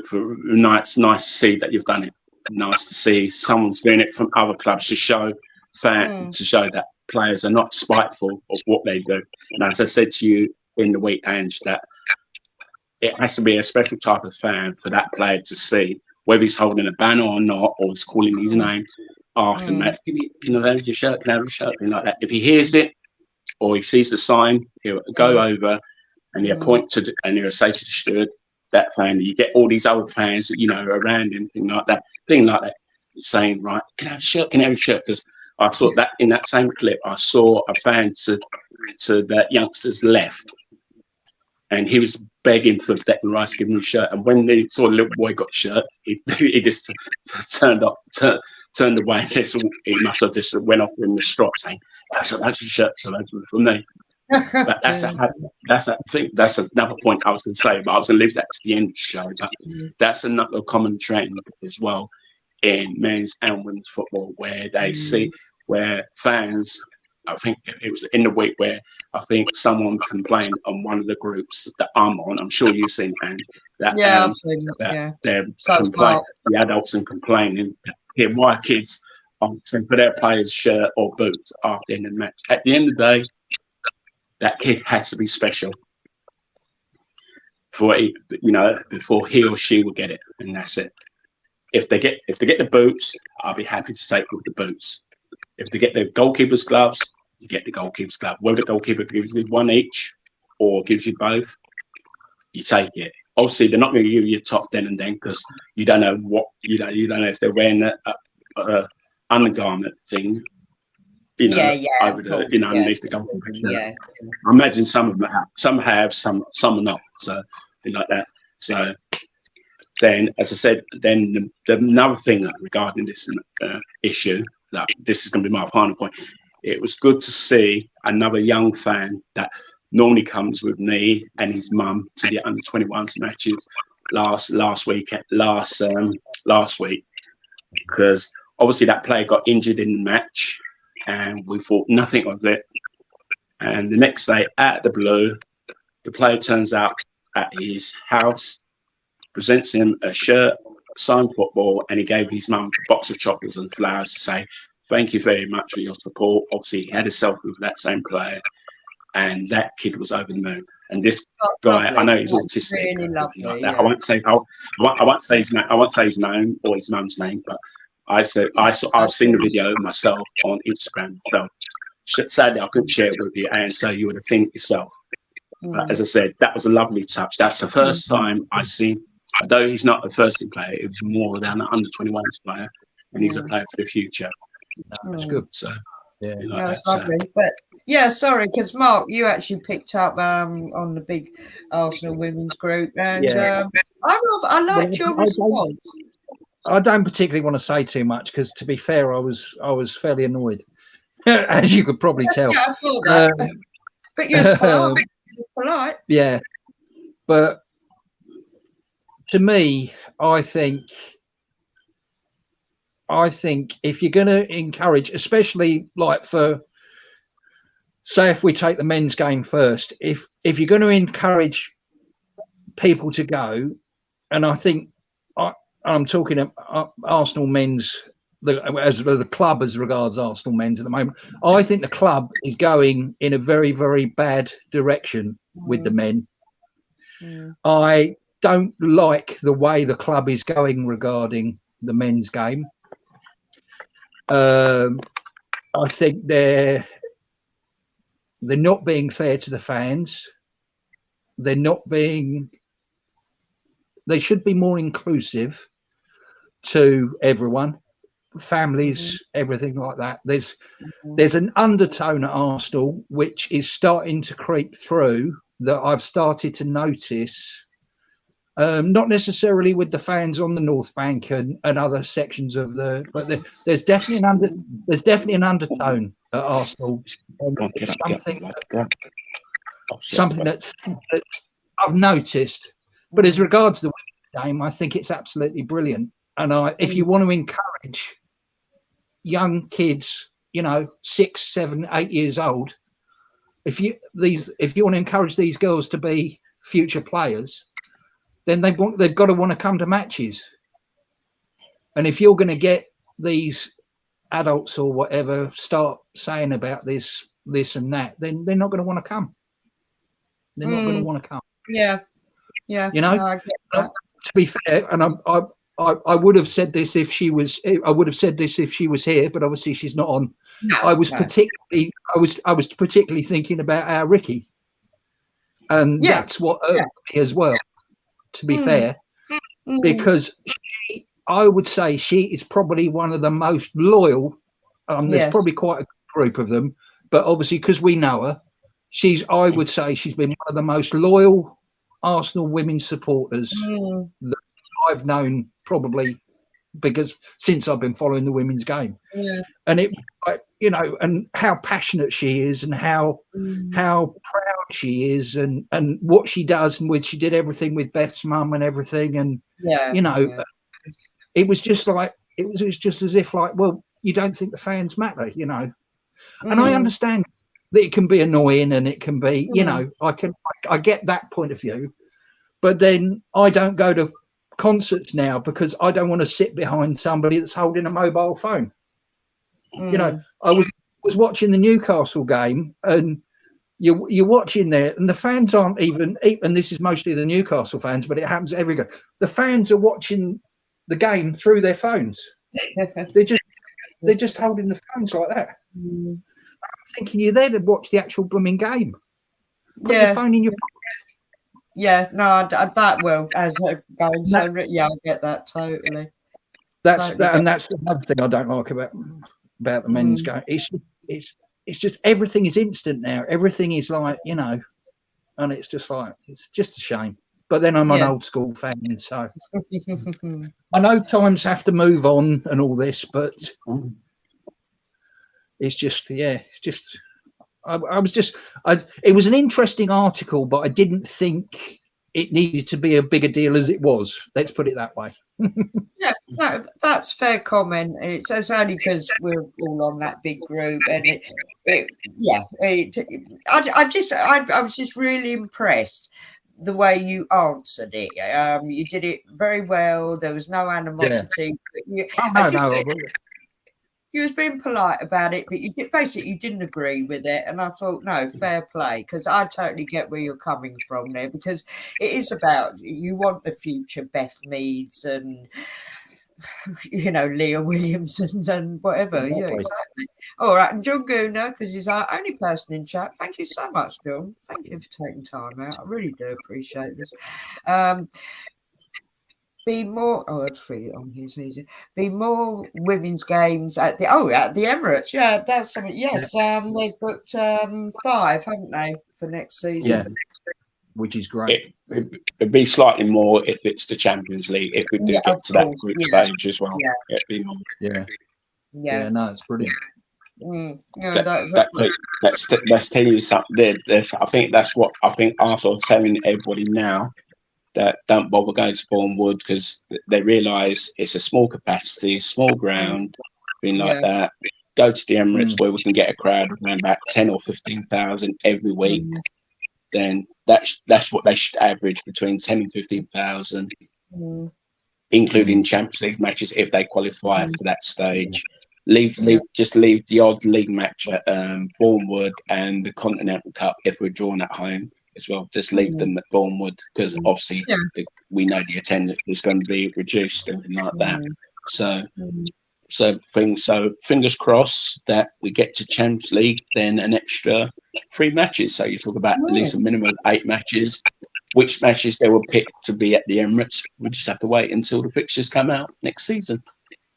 for nice to see that you've done it. Nice to see someone's doing it from other clubs to show that players are not spiteful of what they do. And as I said to you in the week, Ange, that it has to be a special type of fan for that player to see whether he's holding a banner or not, or he's calling his name after the match. Can I have your shirt? Can I have your shirt? And like that. If he hears it or he sees the sign, he'll go over and he'll point to and he'll say to the steward, that fan. You get all these other fans, you know, around and thing like that, saying, right, can I have a shirt? Can I have a shirt? Because I saw that in that same clip, I saw a fan to that youngster's left, and he was begging for Declan Rice to give him a shirt. And when they saw the little boy got a shirt, he just turned away. He must have just went off in the strop saying, "That's a shirt, so that's for me." But that's another point I was going to say, but I was going to leave that to the end of the show. But that's another common trend as well in men's and women's football, where they see where fans. I think it was in the week where I think someone complained on one of the groups that I'm on. I'm sure you've seen, and that I've seen that. The adults and complaining. Why kids asking for their players' shirt or boots after the end of the match? At the end of the day, that kid has to be special before he or she will get it, and that's it. If they get the boots, I'll be happy to take with the boots. If they get the goalkeeper's gloves, you get the goalkeeper's glove. Whether the goalkeeper gives you one each or gives you both, you take it. Obviously, they're not going to give you your top then and then because you don't know what you don't know if they're wearing a undergarment thing. Over the underneath the goalkeeper. I imagine some of them have, some are not. So like that. So then, as I said, then the another thing regarding this issue, that this is going to be my final point. It was good to see another young fan that normally comes with me and his mum to the under-21s matches last week, because obviously that player got injured in the match. And we thought nothing of it. And the next day, out of the blue, the player turns out at his house, presents him a shirt, signed football, and he gave his mum a box of chocolates and flowers to say, thank you very much for your support. Obviously, he had a selfie with that same player, and that kid was over the moon. And this guy, I know he's autistic. Really lovely, like that. I won't say his name. I won't say his name or his mum's name, but I've seen the video myself on Instagram. So sadly, I couldn't share it with you, and so you would have seen it yourself. But as I said, that was a lovely touch. That's the first time I've seen, although he's not a first team player, it was more than an under-21s player, and he's a player for the future. That's good. So yeah, that's lovely. But yeah, sorry, because Mark, you actually picked up on the big Arsenal women's group, and I liked your response. I don't particularly want to say too much because, to be fair, I was fairly annoyed, as you could probably tell. Yeah, I saw that. But you're polite. Yeah, but to me, I think if you're going to encourage, especially like say if we take the men's game first, if you're going to encourage people to go, and I think I'm talking about Arsenal men's, the club as regards Arsenal men's at the moment. I think the club is going in a very, very bad direction with the men. I don't like the way the club is going regarding the men's game. I think they're not being fair to the fans. They're not being. They should be more inclusive to everyone, families, everything like that. There's an undertone at Arsenal which is starting to creep through that I've started to notice. Not necessarily with the fans on the North Bank and other sections of the, but there's definitely an undertone at Arsenal. Something that's I've noticed. But as regards the women's game, I think it's absolutely brilliant. And if you want to encourage young kids, 6, 7, 8 years old, if you want to encourage these girls to be future players, then they've got to want to come to matches. And if you're going to get these adults or whatever start saying about this and that, then they're not going to want to come. They're not going to want to come. Yeah. No, I get that. To be fair, and I would have said this if she was. I would have said this if she was here, but obviously she's not on. No, I was particularly thinking about our Ricky, and that's what irked me as well. To be fair, because I would say she is probably one of the most loyal. There's probably quite a group of them, but obviously because we know her, I would say she's been one of the most loyal Arsenal women's supporters that I've known, probably because since I've been following the women's game. And it, and how passionate she is, and how proud she is, and what she does, and she did everything with Beth's mum and everything, and it was just like it was just as if like, well, you don't think the fans matter, and I understand that it can be annoying and it can be, I get that point of view, but then I don't go to concerts now because I don't want to sit behind somebody that's holding a mobile phone. I was watching the Newcastle game, and you're watching there, and the fans aren't even, and this is mostly the Newcastle fans, but it happens every game. The fans are watching the game through their phones. they're just holding the phones like that. I'm thinking you're there to watch the actual blooming game. Put your phone in your pocket. That will as going. So I get that totally. That's another thing I don't like about the men's game. It's just everything is instant now. Everything is like, and it's just like, it's just a shame. But then I'm an old school fan, so I know times have to move on and all this, but it's just, it was an interesting article, but I didn't think it needed to be a bigger deal as it was. Let's put it that way. No, that's fair comment. It's only because we're all on that big group, and I was just really impressed the way you answered it. You did it very well. There was no animosity. You was being polite about it, but you didn't agree with it, and I thought, no, fair play, because I totally get where you're coming from there, because it is about, you want the future Beth Meads and Leah Williams and whatever. Yeah, exactly. All right, and John Gooner, because he's our only person in chat. Thank you so much, John. Thank you for taking time out. I really do appreciate this. Be more. Oh, that's free on here. Easy. Be more women's games at the Emirates. Yeah, that's something. Yes, they've booked 5, haven't they, for next season? Yeah, which is great. It'd be slightly more if it's the Champions League. If we do get to that group stage as well, it'd be more. Yeah. No, it's brilliant. That's telling you something. I think that's what Arsenal are telling everybody now. That don't bother going to Bournemouth because they realise it's a small capacity, small ground, thing like that. Go to the Emirates where we can get a crowd of around about 10 or 15,000 every week. Then that's what they should average, between 10 and 15,000, including Champions League matches if they qualify for that stage. Leave the odd league match at Bournemouth and the Continental Cup if we're drawn at home. as well. Just leave them at Bournemouth because obviously we know the attendance is going to be reduced and like that. So fingers crossed that we get to Champions League, then an extra 3 matches. So you talk about at least a minimum of 8 matches. Which matches they will pick to be at the Emirates, we just have to wait until the fixtures come out next season.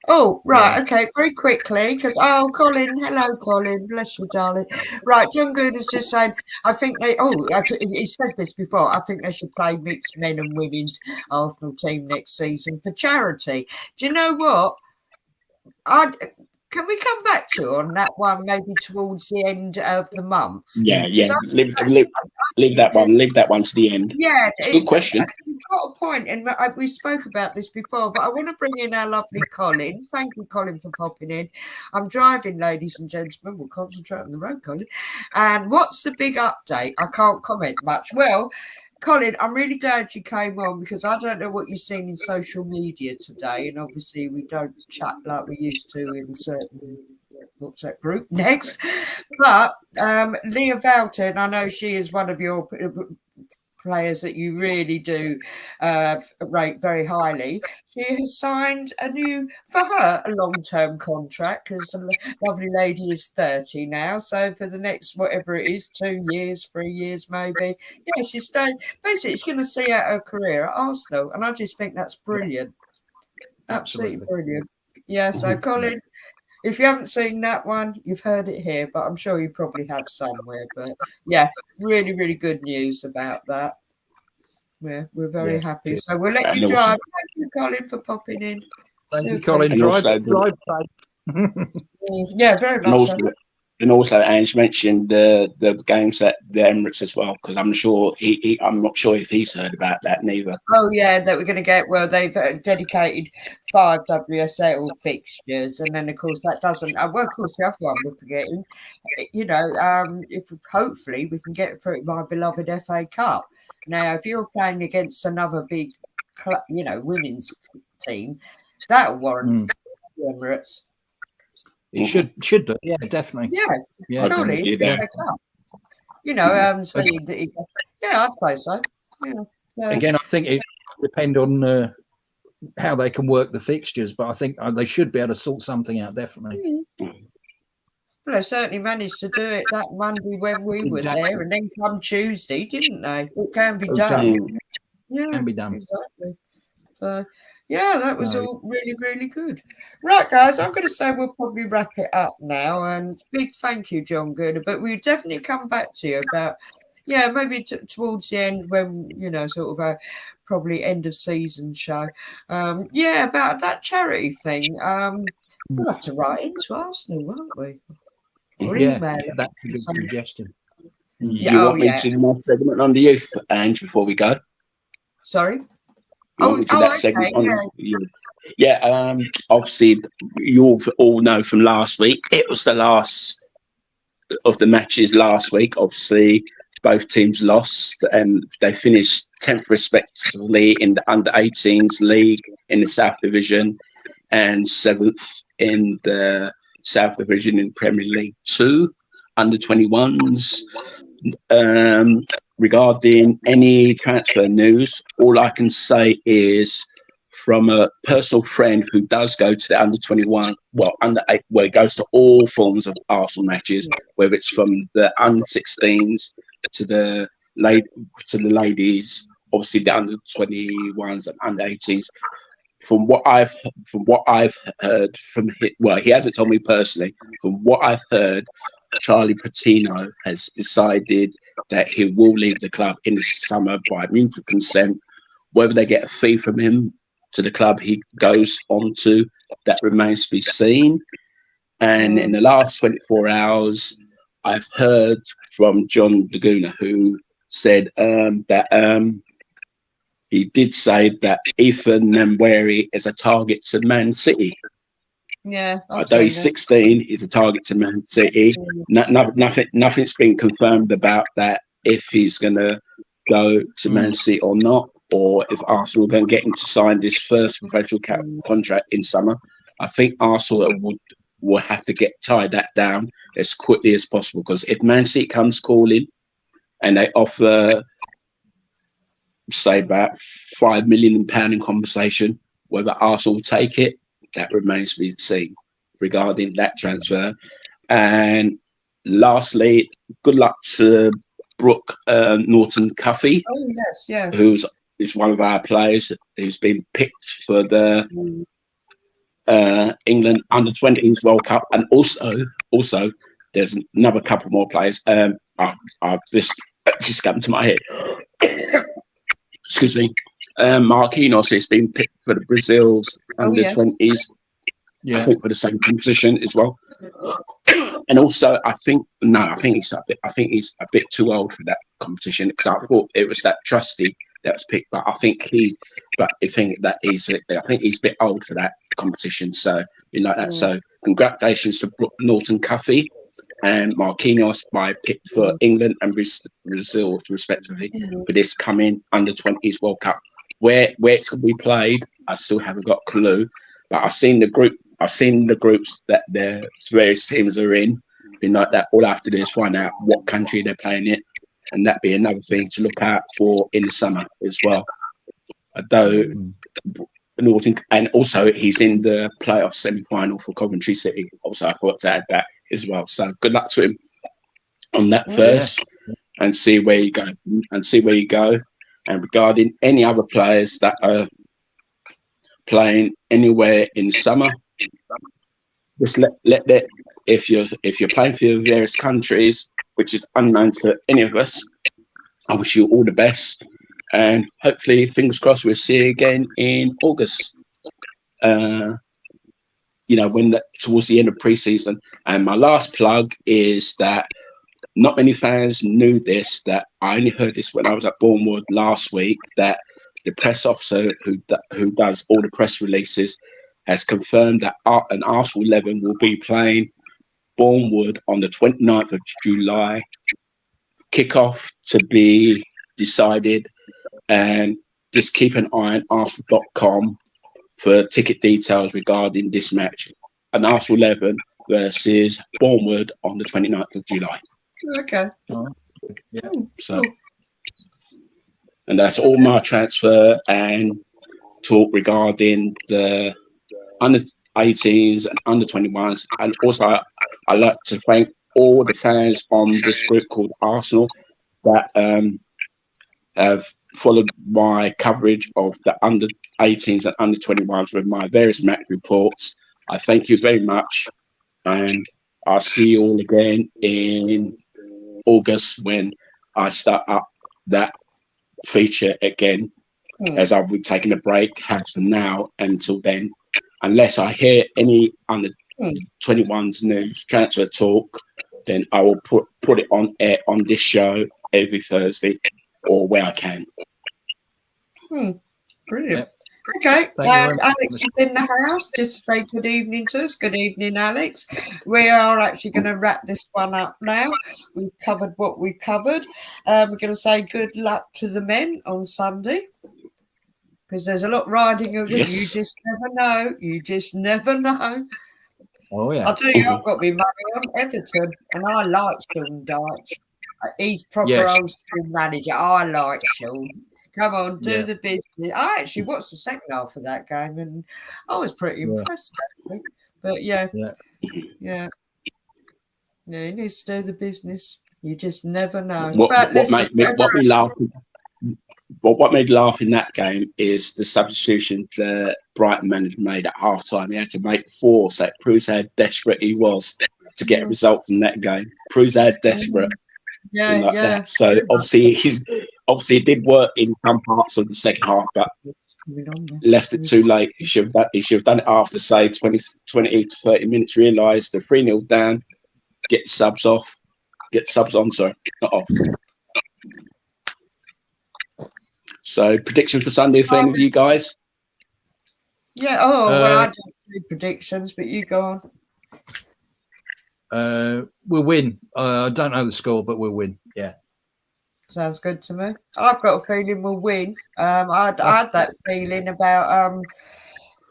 Oh, right, okay, very quickly, because, Colin, hello, Colin, bless you, darling. Right, John Good is just saying, I think he said this before, I think they should play mixed men and women's Arsenal team next season for charity. Do you know what? Can we come back to you on that one maybe towards the end of the month? Yeah. Leave that one to the end. Yeah, it's a good question. You've got a point, and we spoke about this before, but I want to bring in our lovely Colin. Thank you, Colin, for popping in. I'm driving, ladies and gentlemen. We'll concentrate on the road, Colin. And what's the big update? I can't comment much. Well, Colin, I'm really glad you came on because I don't know what you've seen in social media today, and obviously we don't chat like we used to in certain WhatsApp group next. But Leah Valton, I know she is one of your players that you really do rate very highly. She has signed for her a long-term contract because the lovely lady is 30 now. So for the next, whatever it is, 2 years, 3 years maybe. Yeah, she's staying. Basically, she's going to see out her career at Arsenal. And I just think that's brilliant. Absolutely brilliant. Yeah, so Colin, if you haven't seen that one, you've heard it here, but I'm sure you probably have somewhere. But yeah, really, really good news about that. We're very happy. So we'll let you drive. Thank you, Colin, for popping in. Thank you, Colin. Drive safe. Yeah, very much. And also, Ange mentioned the games at the Emirates as well, because I'm sure I'm not sure if he's heard about that neither. Oh yeah, that we're going to get. Well, they've dedicated 5 WSL fixtures, and then of course that doesn't. Well, of course the other one we're forgetting. You know, if hopefully we can get through my beloved FA Cup. Now, if you're playing against another big, women's team, that'll warrant the Emirates. It should do, yeah, definitely. Yeah, surely it's FA Cup. So I'd say so. Yeah. Again, I think it depends on how they can work the fixtures, but I think they should be able to sort something out, definitely. Well, they certainly managed to do it that Monday when we were there, and then come Tuesday, didn't they? It can be done. Yeah, can be done. Exactly. So, that was all really, really good. Right, guys, I'm going to say we'll probably wrap it up now. And big thank you, John Gooder. But we'll definitely come back to you about, maybe towards the end when, sort of a probably end of season show. About that charity thing. We'll have to write into Arsenal, won't we? Or email. That's a good suggestion. You want me to do my segment on the youth, Ange, before we go? Sorry? Segment on obviously you all know from last week, it was the last of the matches last week. Obviously both teams lost and they finished 10th respectively in the under-18s league in the South Division and 7th in the South Division in Premier League 2 under-21s. Regarding any transfer news, all I can say is from a personal friend who does go to the under-21, under-8, where it goes to all forms of Arsenal matches, whether it's from the under-16s to the ladies, obviously the under-21s and under-18s. From what I've heard from him, he hasn't told me personally. From what I've heard, Charlie Patino has decided that he will leave the club in the summer by mutual consent. Whether they get a fee from him to the club he goes on to, that remains to be seen. And in the last 24 hours, I've heard from John Laguna, who said that he did say that Ethan Nweri is a target to Man City. Yeah. Although he's 16, he's a target to Man City. Nothing's been confirmed about that, if he's going to go to Man City or not, or if Arsenal are going to get him to sign this first professional contract in summer. I think Arsenal will have to tie that down as quickly as possible, because if Man City comes calling and they offer, say, about £5 million in compensation. Whether Arsenal will take it, that remains to be seen regarding that transfer. And lastly, good luck to Brooke Norton-Cuffy, who's one of our players who's been picked for the England under-20s World Cup, and also there's another couple more players. This just came to my head. Excuse me. Marquinhos has been picked for the Brazil's under-20s. I think for the same position as well. And also, I think he's a bit too old for that competition, because I thought it was that Trusty that was picked, but I think he's a bit old for that competition. So like that. So congratulations to Brooke Norton-Cuffy and Marquinhos by picked for England and Brazil respectively for this coming under-20s World Cup. Where it's going to be played, I still haven't got a clue. But I've seen the groups that their various teams are in. Like that, all I have to do is find out what country they're playing in, and that'd be another thing to look out for in the summer as well. Although Norton, and also he's in the playoff semi-final for Coventry City. Also, I thought to add that as well. So good luck to him on that first, and see where you go. And regarding any other players that are playing anywhere in summer, just let that, if you're playing for your various countries, which is unknown to any of us, I wish you all the best, and hopefully, fingers crossed, we'll see you again in August. When towards the end of pre-season. And my last plug is that not many fans knew this. That I only heard this when I was at Bournemouth last week. That the press officer who does all the press releases has confirmed that an Arsenal 11 will be playing Bournemouth on the 29th of July. Kickoff to be decided, and just keep an eye on Arsenal.com for ticket details regarding this match. An Arsenal 11 versus Bournemouth on the 29th of July. Okay. Yeah. So, and that's all my transfer and talk regarding the under 18s and under 21s. And also, I like to thank all the fans on this group called Arsenal that have followed my coverage of the under 18s and under 21s with my various match reports. I thank you very much, and I'll see you all again in August when I start up that feature again, as I'll be taking a break from now until then, unless I hear any under 21s news transfer talk. Then I will put it on air on this show every Thursday, or where I can. Brilliant. Okay, Alex is in the house. Just to say good evening to us. Good evening, Alex. We are actually going to wrap this one up now. We've covered what we covered. We're going to say good luck to the men on Sunday, because there's a lot riding of it. Yes. You just never know. You just never know. Oh, yeah. I'll tell you, I've got to be money on Everton, and I like Sean Dyche. He's proper old school manager. I like Sean. Come on, do the business. I actually watched the second half of that game, and I was pretty impressed. Actually. But he needs to do the business. You just never know. What made me laugh in that game is the substitution that Brighton manager made at halftime. He had to make 4, so it proves how desperate he was to get a result from that game. Proves how desperate. That. So obviously it did work in some parts of the second half, but left it too late. He should have done it after, say, 20 to 30 minutes. Realised the 3-0 down, get subs on, not off. So predictions for Sunday for any of you guys? Yeah. Well, I don't do predictions, but you go on. We'll win. I don't know the score, but we'll win. Yeah. Sounds good to me. I've got a feeling we'll win. I had that feeling about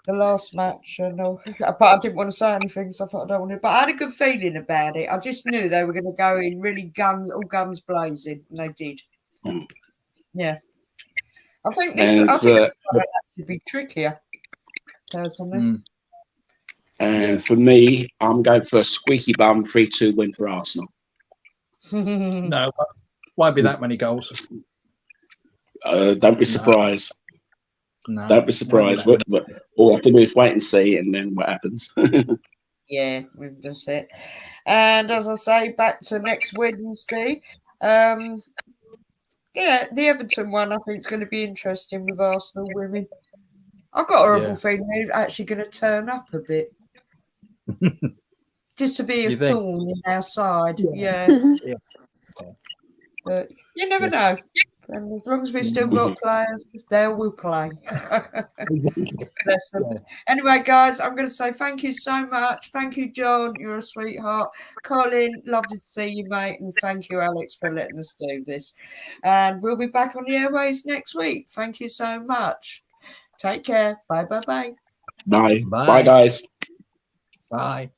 the last match, and but I didn't want to say anything, so I thought I don't want to. But I had a good feeling about it. I just knew they were going to go in really all guns blazing, and they did. Yeah, I think this should be trickier, personally. And for me, I'm going for a squeaky bum 3-2 win for Arsenal. No, won't be that many goals. Don't be surprised. No, don't be surprised. But all we have to do is wait and see, and then what happens. Yeah, that's it. And as I say, back to next Wednesday. Yeah, the Everton one I think is going to be interesting with Arsenal women. I've got a horrible feeling they're actually going to turn up a bit. Just to be a thorn in our side. Yeah. But you never know. And as long as we've still got players, they will play. Bless them. Anyway, guys, I'm going to say thank you so much. Thank you, John. You're a sweetheart. Colin, lovely to see you, mate. And thank you, Alex, for letting us do this. And we'll be back on the airways next week. Thank you so much. Take care. Bye, bye, bye. Bye. Bye, guys. Bye.